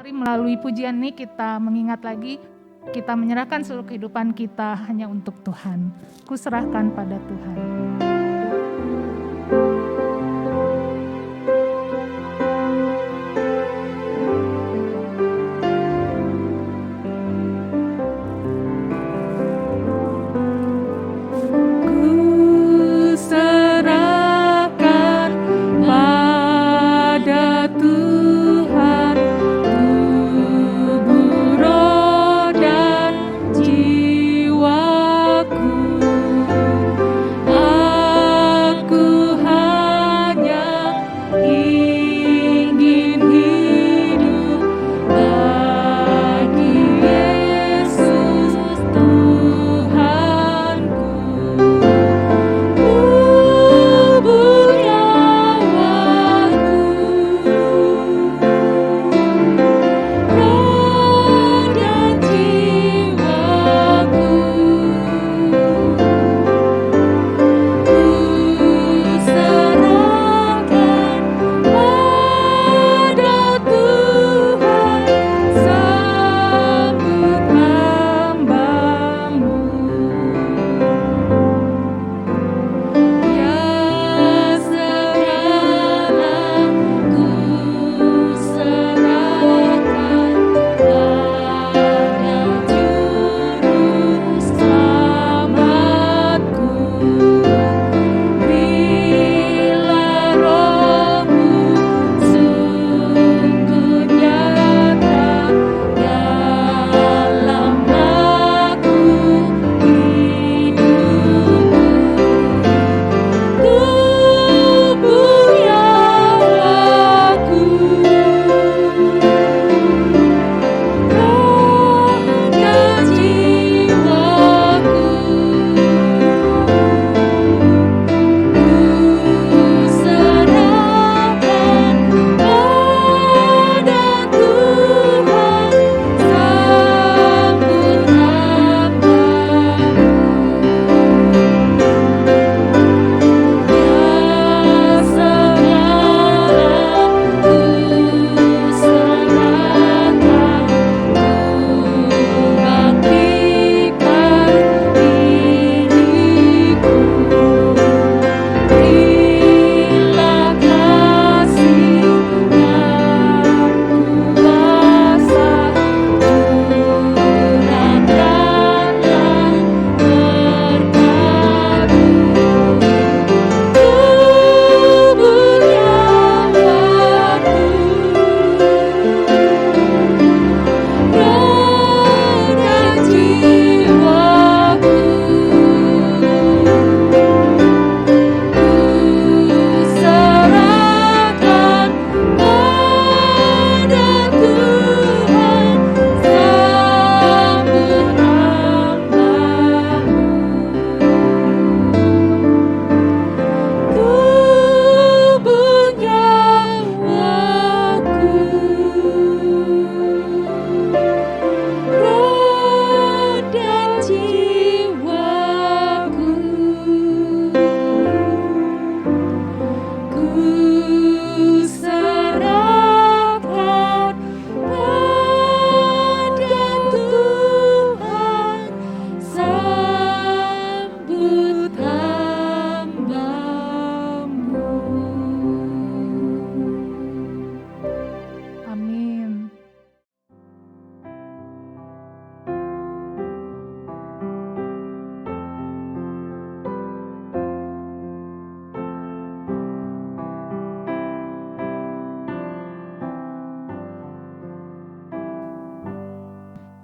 Mari melalui pujian ini kita mengingat lagi, kita menyerahkan seluruh kehidupan kita hanya untuk Tuhan. Kuserahkan pada Tuhan.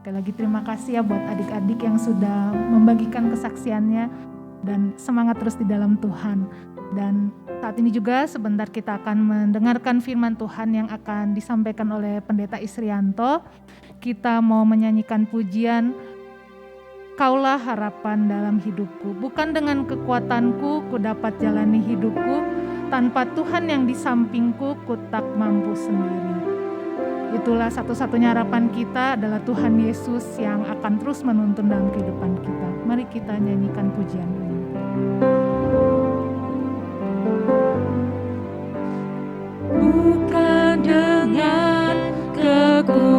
Sekali lagi terima kasih ya buat adik-adik yang sudah membagikan kesaksiannya dan semangat terus di dalam Tuhan. Dan saat ini juga sebentar kita akan mendengarkan firman Tuhan yang akan disampaikan oleh Pendeta Isrianto. Kita mau menyanyikan pujian Kaulah harapan dalam hidupku. Bukan dengan kekuatanku ku dapat jalani hidupku, tanpa Tuhan yang di sampingku ku tak mampu sendiri. Itulah satu-satunya harapan kita adalah Tuhan Yesus yang akan terus menuntun dalam kehidupan kita. Mari kita nyanyikan pujian ini. Bukan dengan kekuatan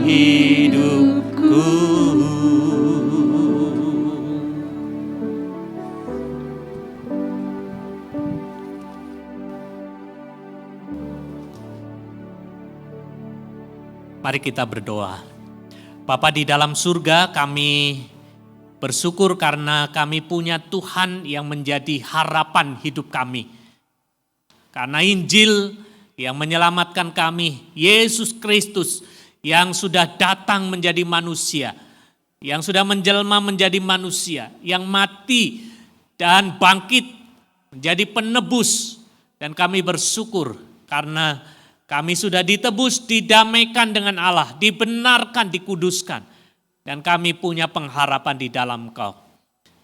hidupku. Mari kita berdoa. Bapa di dalam surga, kami bersyukur karena kami punya Tuhan yang menjadi harapan hidup kami. Karena Injil yang menyelamatkan kami, Yesus Kristus yang sudah datang menjadi manusia, yang sudah menjelma menjadi manusia, yang mati dan bangkit menjadi penebus. Dan kami bersyukur karena kami sudah ditebus, didamaikan dengan Allah, dibenarkan, dikuduskan. Dan kami punya pengharapan di dalam Engkau.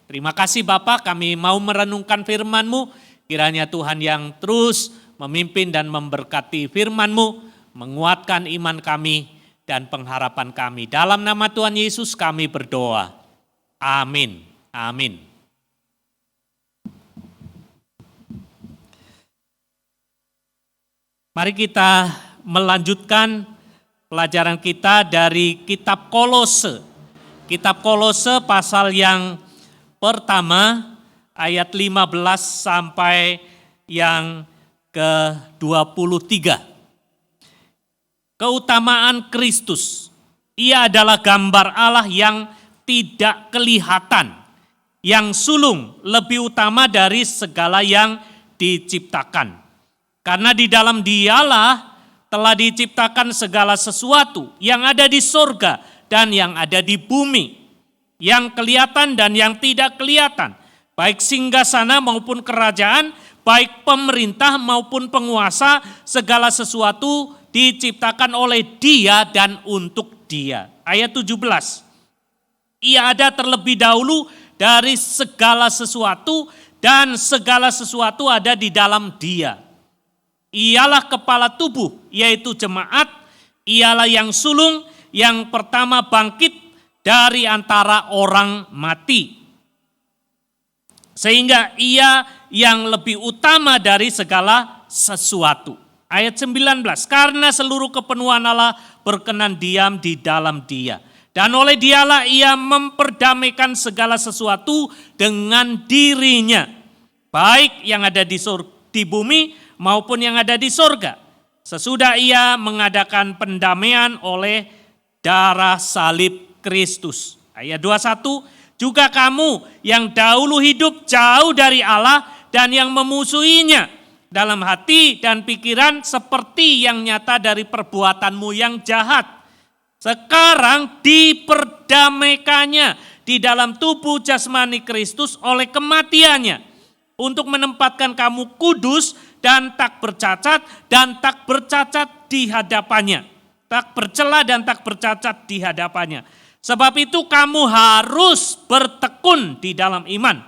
Terima kasih Bapa, kami mau merenungkan firman-Mu. Kiranya Tuhan yang terus memimpin dan memberkati firman-Mu, menguatkan iman kami dan pengharapan kami. Dalam nama Tuhan Yesus kami berdoa. Amin. Amin. Mari kita melanjutkan pelajaran kita dari kitab Kolose. Kitab Kolose pasal yang pertama ayat 15 sampai yang ke-23. Keutamaan Kristus. Ia adalah gambar Allah yang tidak kelihatan, yang sulung lebih utama dari segala yang diciptakan. Karena di dalam Dialah telah diciptakan segala sesuatu yang ada di sorga dan yang ada di bumi, yang kelihatan dan yang tidak kelihatan, baik singgasana maupun kerajaan, baik pemerintah maupun penguasa, segala sesuatu diciptakan oleh Dia dan untuk Dia. Ayat 17. Ia ada terlebih dahulu dari segala sesuatu dan segala sesuatu ada di dalam Dia. Ialah kepala tubuh, yaitu jemaat. Ialah yang sulung, yang pertama bangkit dari antara orang mati. Sehingga ia yang lebih utama dari segala sesuatu. Ayat 19, karena seluruh kepenuhan Allah berkenan diam di dalam Dia. Dan oleh Dialah ia memperdamaikan segala sesuatu dengan dirinya. Baik yang ada di bumi maupun yang ada di sorga. Sesudah ia mengadakan pendamaian oleh darah salib Kristus. Ayat 21, juga kamu yang dahulu hidup jauh dari Allah dan yang memusuhinya dalam hati dan pikiran seperti yang nyata dari perbuatanmu yang jahat. Sekarang diperdamaikannya di dalam tubuh jasmani Kristus oleh kematiannya untuk menempatkan kamu kudus dan tak bercacat di hadapannya. Tak bercela dan tak bercacat di hadapannya. Sebab itu kamu harus bertekun di dalam iman.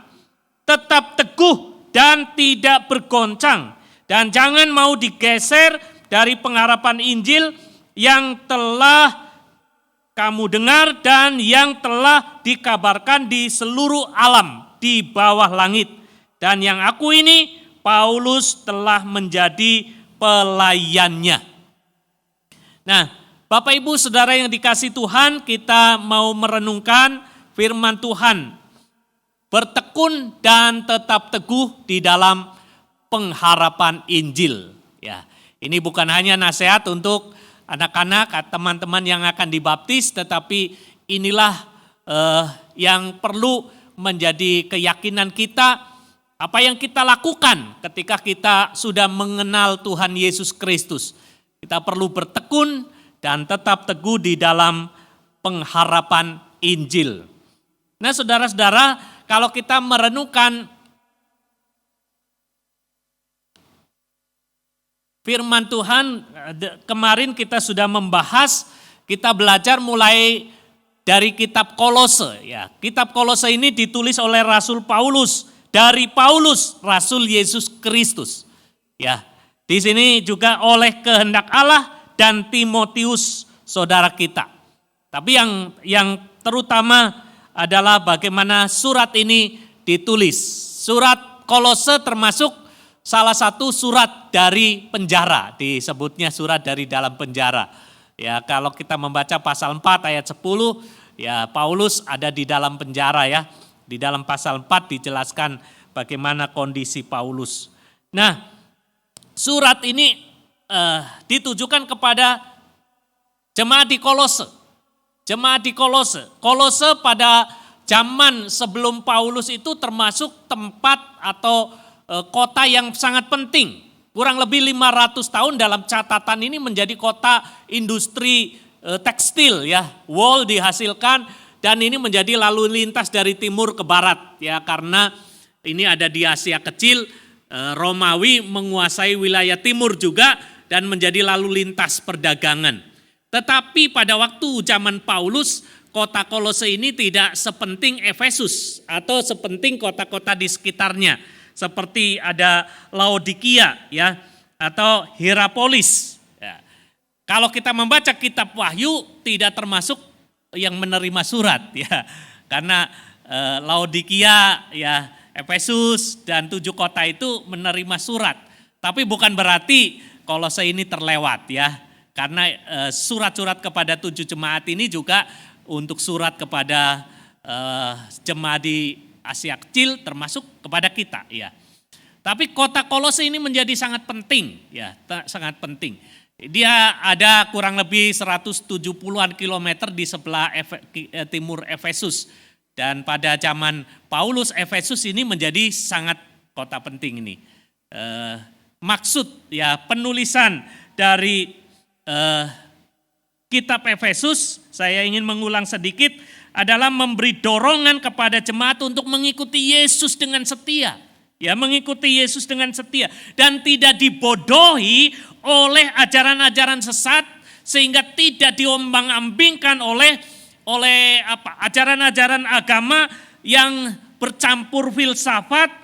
Tetap teguh dan tidak bergoncang. Dan jangan mau digeser dari pengharapan Injil yang telah kamu dengar dan yang telah dikabarkan di seluruh alam di bawah langit. Dan yang aku ini Paulus telah menjadi pelayannya. Nah, Bapak Ibu Saudara yang dikasihi Tuhan, kita mau merenungkan firman Tuhan. Bertekun dan tetap teguh di dalam pengharapan Injil. Ya, ini bukan hanya nasihat untuk anak-anak, teman-teman yang akan dibaptis, tetapi inilah yang perlu menjadi keyakinan kita. Apa yang kita lakukan ketika kita sudah mengenal Tuhan Yesus Kristus. Kita perlu bertekun dan tetap teguh di dalam pengharapan Injil. Nah saudara-saudara, kalau kita merenungkan firman Tuhan, kemarin kita sudah membahas, kita belajar mulai dari kitab Kolose. Ya, kitab Kolose ini ditulis oleh Rasul Paulus. Dari Paulus, Rasul Yesus Kristus. Ya, di sini juga oleh kehendak Allah dan Timotius saudara kita. Tapi yang terutama adalah bagaimana surat ini ditulis. Surat Kolose termasuk salah satu surat dari penjara, disebutnya surat dari dalam penjara. Ya, kalau kita membaca pasal 4 ayat 10, ya Paulus ada di dalam penjara ya. Di dalam pasal 4 dijelaskan bagaimana kondisi Paulus. Nah, surat ini ditujukan kepada jemaat di Kolose. Jemaat di Kolose. Kolose pada zaman sebelum Paulus itu termasuk tempat atau kota yang sangat penting. Kurang lebih 500 tahun dalam catatan ini menjadi kota industri tekstil ya. Wool dihasilkan dan ini menjadi lalu lintas dari timur ke barat ya, karena ini ada di Asia Kecil. Romawi menguasai wilayah timur juga dan menjadi lalu lintas perdagangan. Tetapi pada waktu zaman Paulus, kota Kolose ini tidak sepenting Efesus atau sepenting kota-kota di sekitarnya. Seperti ada Laodikia ya, atau Hierapolis. Ya. Kalau kita membaca kitab Wahyu tidak termasuk yang menerima surat ya. Karena Laodikia ya, Efesus dan 7 kota itu menerima surat. Tapi bukan berarti Kolose ini terlewat ya. Karena surat-surat kepada 7 jemaat ini juga untuk surat kepada jemaat di Asia Kecil termasuk kepada kita ya. Tapi kota Kolose ini menjadi sangat penting ya, sangat penting. Dia ada kurang lebih 170-an kilometer di sebelah timur Efesus. Dan pada zaman Paulus, Efesus ini menjadi sangat kota penting ini. Maksud ya penulisan dari kitab Efesus, saya ingin mengulang sedikit, adalah memberi dorongan kepada jemaat untuk mengikuti Yesus dengan setia. Ya, mengikuti Yesus dengan setia dan tidak dibodohi oleh ajaran-ajaran sesat sehingga tidak diombang-ambingkan oleh ajaran-ajaran agama yang bercampur filsafat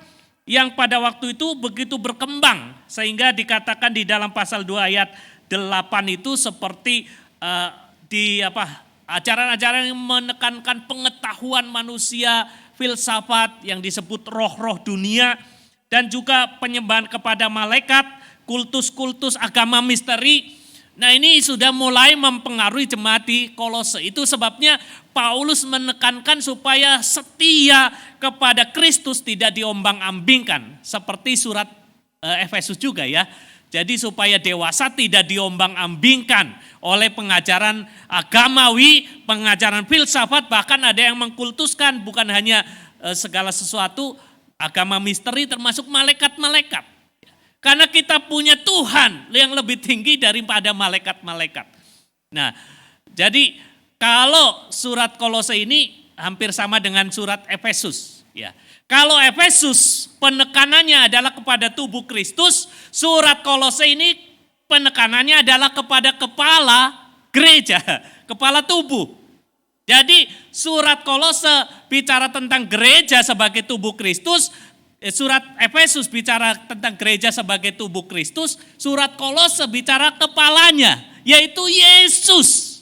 yang pada waktu itu begitu berkembang sehingga dikatakan di dalam pasal 2 ayat 8 itu seperti ajaran-ajaran yang menekankan pengetahuan manusia, filsafat yang disebut roh-roh dunia, dan juga penyembahan kepada malaikat, kultus-kultus agama misteri. Nah, ini sudah mulai mempengaruhi jemaat di Kolose. Itu sebabnya Paulus menekankan supaya setia kepada Kristus tidak diombang-ambingkan. Seperti surat Efesus juga ya. Jadi supaya dewasa tidak diombang-ambingkan oleh pengajaran agamawi, pengajaran filsafat, bahkan ada yang mengkultuskan bukan hanya segala sesuatu agama misteri termasuk malaikat-malaikat. Karena kita punya Tuhan yang lebih tinggi daripada malaikat-malaikat. Nah, jadi kalau surat Kolose ini hampir sama dengan surat Efesus ya. Kalau Efesus penekanannya adalah kepada tubuh Kristus, surat Kolose ini penekanannya adalah kepada kepala gereja, kepala tubuh. Jadi surat Kolose bicara tentang gereja sebagai tubuh Kristus, surat Efesus bicara tentang gereja sebagai tubuh Kristus, surat Kolose bicara kepalanya, yaitu Yesus.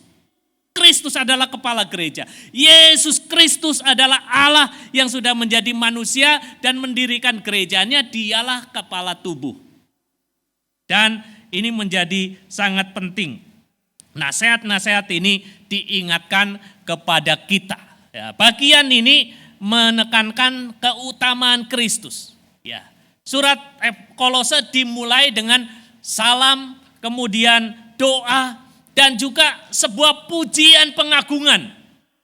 Kristus adalah kepala gereja. Yesus Kristus adalah Allah yang sudah menjadi manusia dan mendirikan gerejanya, dialah kepala tubuh. Dan ini menjadi sangat penting. Nasihat-nasihat ini diingatkan kepada kita. Ya, bagian ini menekankan keutamaan Kristus. Ya, surat Kolose dimulai dengan salam, kemudian doa, dan juga sebuah pujian pengagungan,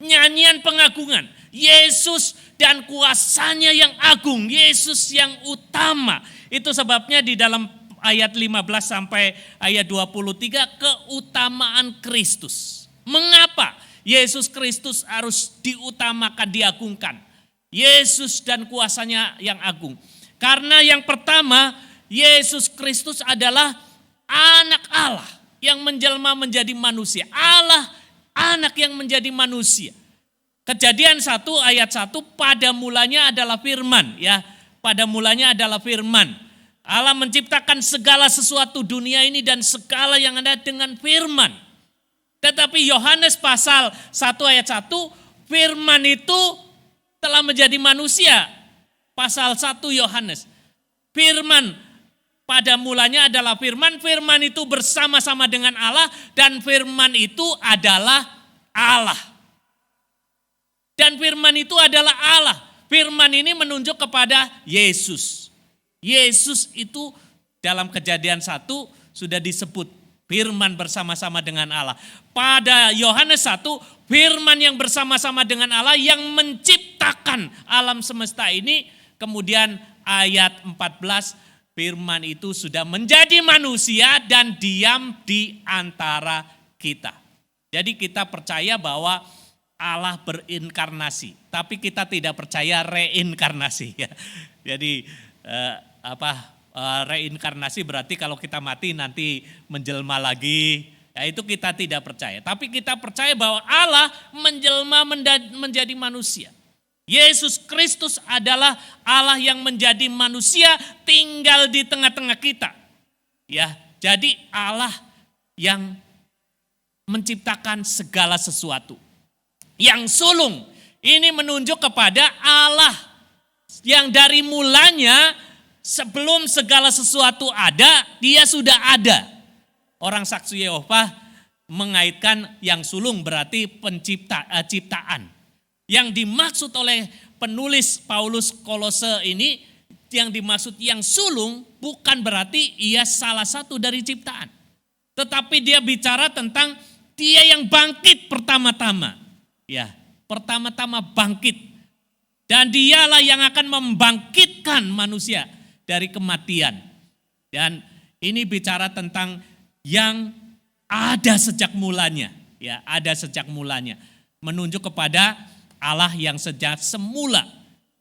nyanyian pengagungan. Yesus dan kuasanya yang agung, Yesus yang utama. Itu sebabnya di dalam ayat 15 sampai ayat 23 keutamaan Kristus. Mengapa Yesus Kristus harus diutamakan, diagungkan? Yesus dan kuasanya yang agung. Karena yang pertama, Yesus Kristus adalah anak Allah yang menjelma menjadi manusia. Allah anak yang menjadi manusia. Kejadian 1 ayat 1, pada mulanya adalah firman ya. Pada mulanya adalah firman. Allah menciptakan segala sesuatu dunia ini dan segala yang ada dengan firman. Tetapi Yohanes pasal 1 ayat 1, firman itu telah menjadi manusia. Pasal 1 Yohanes. Firman pada mulanya adalah firman, firman itu bersama-sama dengan Allah, dan firman itu adalah Allah. Dan firman itu adalah Allah. Firman ini menunjuk kepada Yesus. Yesus itu dalam Kejadian 1 sudah disebut firman bersama-sama dengan Allah. Pada Yohanes 1, firman yang bersama-sama dengan Allah yang menciptakan alam semesta ini. Kemudian ayat 14, firman itu sudah menjadi manusia dan diam di antara kita. Jadi kita percaya bahwa Allah berinkarnasi, tapi kita tidak percaya reinkarnasi. Ya. Jadi reinkarnasi berarti kalau kita mati nanti menjelma lagi. Ya, itu kita tidak percaya. Tapi kita percaya bahwa Allah menjelma menjadi manusia. Yesus Kristus adalah Allah yang menjadi manusia tinggal di tengah-tengah kita. Ya, jadi Allah yang menciptakan segala sesuatu. Yang sulung ini menunjuk kepada Allah yang dari mulanya sebelum segala sesuatu ada, dia sudah ada. Orang saksi Yehova mengaitkan yang sulung berarti ciptaan. Yang dimaksud oleh penulis Paulus Kolose ini, yang dimaksud yang sulung bukan berarti ia salah satu dari ciptaan. Tetapi dia bicara tentang dia yang bangkit pertama-tama. Ya, pertama-tama bangkit. Dan dialah yang akan membangkitkan manusia dari kematian. Dan ini bicara tentang yang ada sejak mulanya. Ya, ada sejak mulanya. Menunjuk kepada Allah yang sejak semula.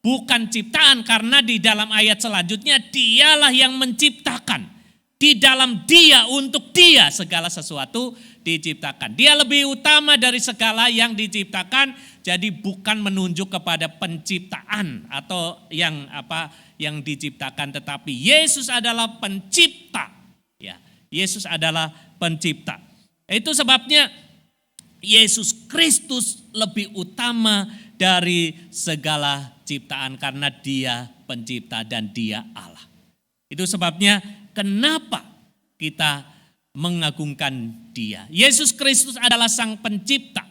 Bukan ciptaan, karena di dalam ayat selanjutnya dialah yang menciptakan. Di dalam dia, untuk dia segala sesuatu diciptakan. Dia lebih utama dari segala yang diciptakan. Jadi bukan menunjuk kepada penciptaan atau yang diciptakan, tetapi Yesus adalah pencipta. Ya, Yesus adalah pencipta. Itu sebabnya Yesus Kristus lebih utama dari segala ciptaan karena dia pencipta dan dia Allah. Itu sebabnya kenapa kita mengagungkan dia. Yesus Kristus adalah sang pencipta.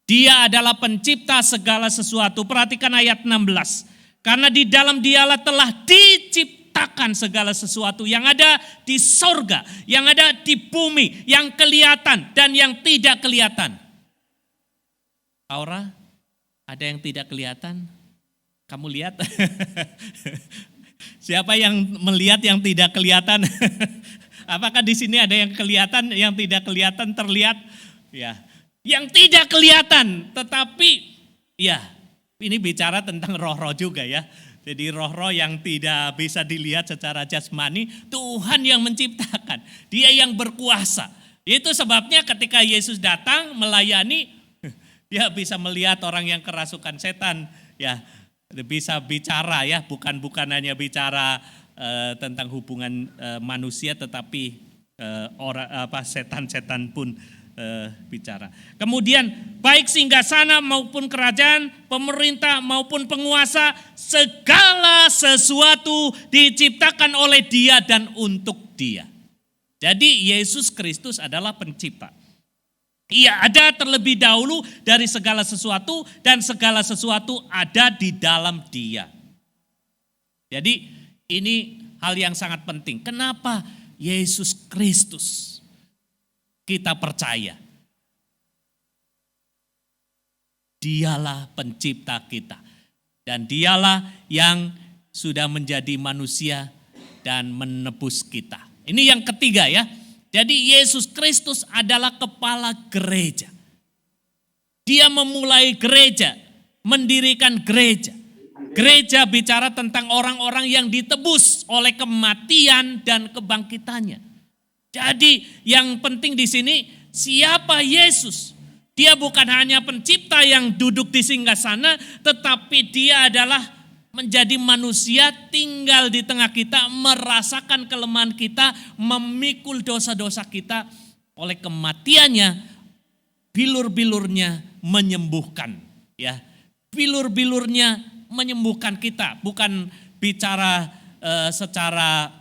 Dia adalah pencipta segala sesuatu. Perhatikan ayat 16. Karena di dalam dialah telah diciptakan segala sesuatu yang ada di sorga, yang ada di bumi, yang kelihatan dan yang tidak kelihatan. Aura, ada yang tidak kelihatan? Kamu lihat? Siapa yang melihat yang tidak kelihatan? Apakah di sini ada yang kelihatan, yang tidak kelihatan terlihat? Ya, yang tidak kelihatan, tetapi ya ini bicara tentang roh-roh juga ya. Jadi roh-roh yang tidak bisa dilihat secara jasmani, Tuhan yang menciptakan. Dia yang berkuasa. Itu sebabnya ketika Yesus datang melayani, dia bisa melihat orang yang kerasukan setan, ya bisa bicara ya, bukan hanya bicara tentang hubungan manusia, tetapi setan-setan pun bicara. Kemudian baik singgasana maupun kerajaan, pemerintah maupun penguasa, segala sesuatu diciptakan oleh Dia dan untuk Dia. Jadi Yesus Kristus adalah pencipta. Ia ada terlebih dahulu dari segala sesuatu dan segala sesuatu ada di dalam Dia. Jadi ini hal yang sangat penting. Kenapa Yesus Kristus kita percaya? Dialah pencipta kita. Dan dialah yang sudah menjadi manusia dan menebus kita. Ini yang ketiga ya. Jadi Yesus Kristus adalah kepala gereja. Dia memulai gereja, mendirikan gereja. Gereja bicara tentang orang-orang yang ditebus oleh kematian dan kebangkitannya. Jadi yang penting di sini siapa Yesus? Dia bukan hanya pencipta yang duduk di singgasana, tetapi dia adalah menjadi manusia, tinggal di tengah kita, merasakan kelemahan kita, memikul dosa-dosa kita. Oleh kematiannya, bilur-bilurnya menyembuhkan. Ya, bilur-bilurnya menyembuhkan kita, bukan bicara secara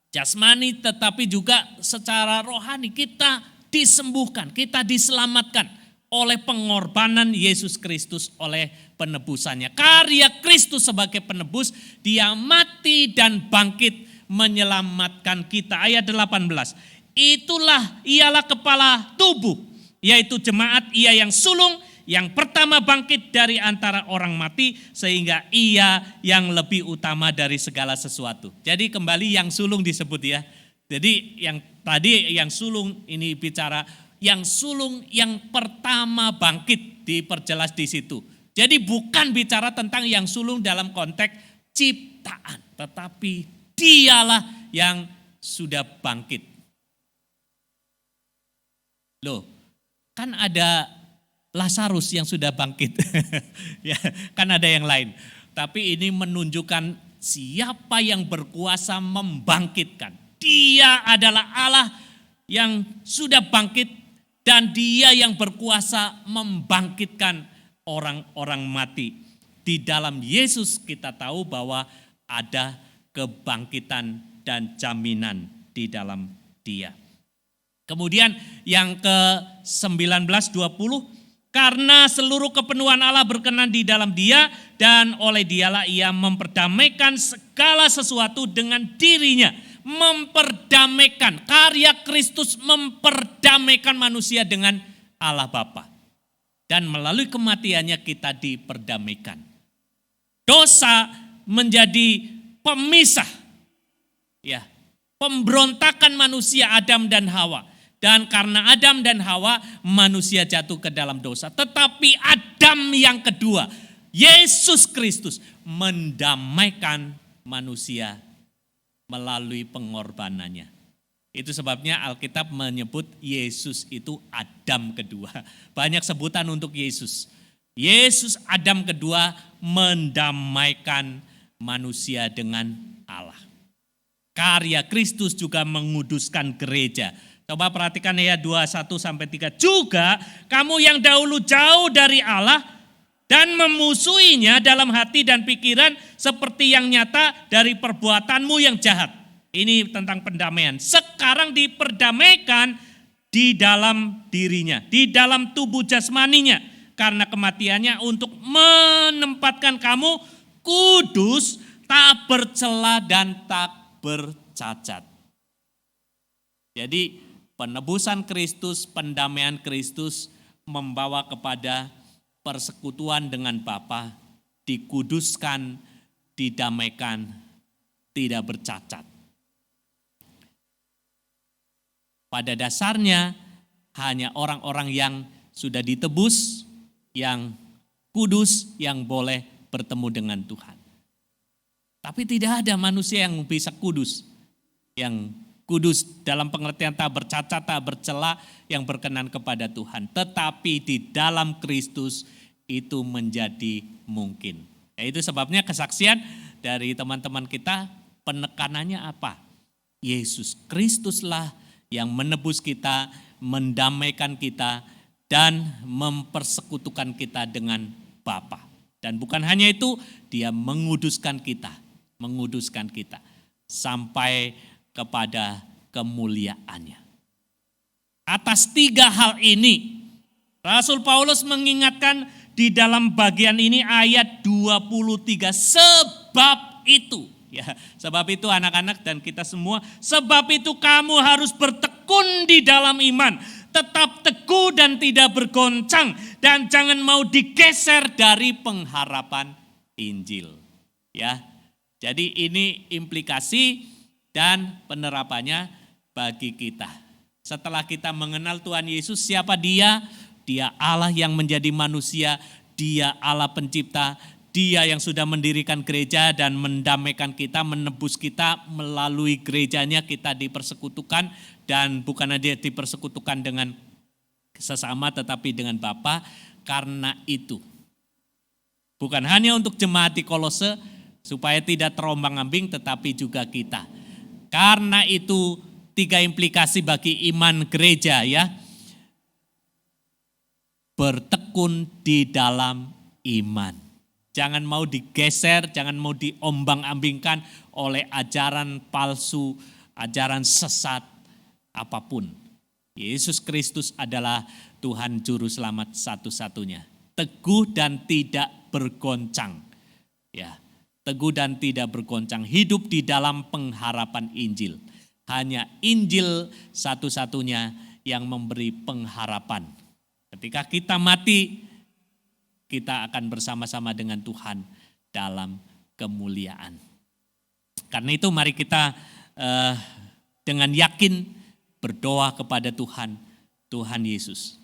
jasmani tetapi juga secara rohani kita disembuhkan, kita diselamatkan oleh pengorbanan Yesus Kristus, oleh penebusannya. Karya Kristus sebagai penebus, dia mati dan bangkit menyelamatkan kita. Ayat 18, ialah kepala tubuh, yaitu jemaat, ia yang sulung, yang pertama bangkit dari antara orang mati, sehingga ia yang lebih utama dari segala sesuatu. Jadi kembali yang sulung disebut ya. Jadi yang tadi yang sulung ini bicara yang sulung yang pertama bangkit, diperjelas di situ. Jadi bukan bicara tentang yang sulung dalam konteks ciptaan, tetapi dialah yang sudah bangkit. Loh, kan ada Lazarus yang sudah bangkit. Ya, kan ada yang lain. Tapi ini menunjukkan siapa yang berkuasa membangkitkan. Dia adalah Allah yang sudah bangkit dan dia yang berkuasa membangkitkan orang-orang mati. Di dalam Yesus kita tahu bahwa ada kebangkitan dan jaminan di dalam dia. Kemudian yang ke-19, 20, karena seluruh kepenuhan Allah berkenan di dalam dia dan oleh dialah ia memperdamaikan segala sesuatu dengan dirinya. Memperdamaikan, karya Kristus memperdamaikan manusia dengan Allah Bapa. Dan melalui kematiannya kita diperdamaikan. Dosa menjadi pemisah, ya, pemberontakan manusia Adam dan Hawa. Dan karena Adam dan Hawa, manusia jatuh ke dalam dosa. Tetapi Adam yang kedua, Yesus Kristus, mendamaikan manusia melalui pengorbanannya. Itu sebabnya Alkitab menyebut Yesus itu Adam kedua. Banyak sebutan untuk Yesus. Yesus Adam kedua mendamaikan manusia dengan Allah. Karya Kristus juga menguduskan gereja. Coba perhatikan ya 21-3. Juga kamu yang dahulu jauh dari Allah dan memusuhinya dalam hati dan pikiran seperti yang nyata dari perbuatanmu yang jahat. Ini tentang pendamaian. Sekarang diperdamaikan di dalam dirinya, di dalam tubuh jasmaninya. Karena kematiannya untuk menempatkan kamu kudus, tak bercela dan tak bercacat. Jadi penebusan Kristus, pendamaian Kristus membawa kepada persekutuan dengan Bapa, dikuduskan, didamaikan, tidak bercacat. Pada dasarnya hanya orang-orang yang sudah ditebus, yang kudus, yang boleh bertemu dengan Tuhan. Tapi tidak ada manusia yang bisa kudus, yang kudus dalam pengertian tak bercacat, tak bercela, yang berkenan kepada Tuhan. Tetapi di dalam Kristus itu menjadi mungkin. Ya, itu sebabnya kesaksian dari teman-teman kita, penekanannya apa? Yesus Kristuslah yang menebus kita, mendamaikan kita, dan mempersekutukan kita dengan Bapa. Dan bukan hanya itu, dia menguduskan kita sampai kepada kemuliaannya. Atas 3 hal ini, Rasul Paulus mengingatkan di dalam bagian ini ayat 23, sebab itu. Ya, sebab itu anak-anak dan kita semua, sebab itu kamu harus bertekun di dalam iman, tetap teguh dan tidak bergoncang, dan jangan mau digeser dari pengharapan Injil. Ya, jadi ini implikasi dan penerapannya bagi kita. Setelah kita mengenal Tuhan Yesus, siapa dia? Dia Allah yang menjadi manusia, dia Allah pencipta, dia yang sudah mendirikan gereja dan mendamaikan kita, menebus kita melalui gerejanya kita dipersekutukan, dan bukan hanya dipersekutukan dengan sesama tetapi dengan Bapa. Karena itu bukan hanya untuk jemaat di Kolose supaya tidak terombang-ambing, tetapi juga kita. Karena itu 3 implikasi bagi iman gereja ya. Bertekun di dalam iman. Jangan mau digeser, jangan mau diombang-ambingkan oleh ajaran palsu, ajaran sesat apapun. Yesus Kristus adalah Tuhan Juru Selamat satu-satunya. Teguh dan tidak bergoncang. Ya, teguh dan tidak bergoncang. Hidup di dalam pengharapan Injil. Hanya Injil satu-satunya yang memberi pengharapan. Ketika kita mati, kita akan bersama-sama dengan Tuhan dalam kemuliaan. Karena itu mari kita dengan yakin berdoa kepada Tuhan, Tuhan Yesus.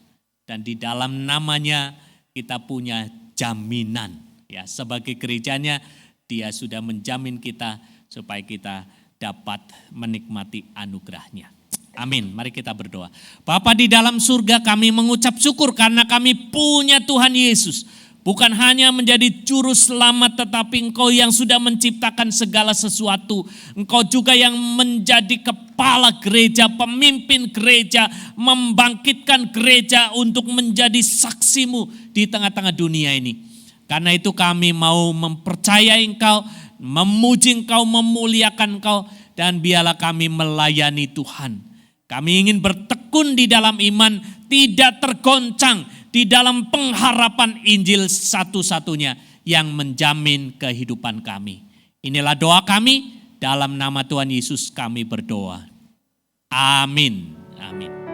Dan di dalam namanya kita punya jaminan. Ya, sebagai gerejanya Dia sudah menjamin kita supaya kita dapat menikmati anugerahnya. Amin. Mari kita berdoa. Bapa di dalam surga, kami mengucap syukur karena kami punya Tuhan Yesus. Bukan hanya menjadi juru selamat, tetapi Engkau yang sudah menciptakan segala sesuatu. Engkau juga yang menjadi kepala gereja, pemimpin gereja, membangkitkan gereja untuk menjadi saksimu di tengah-tengah dunia ini. Karena itu kami mau mempercayai Engkau, memuji Engkau, memuliakan Engkau, dan biarlah kami melayani Tuhan. Kami ingin bertekun di dalam iman, tidak tergoncang di dalam pengharapan Injil satu-satunya yang menjamin kehidupan kami. Inilah doa kami, dalam nama Tuhan Yesus kami berdoa. Amin. Amin.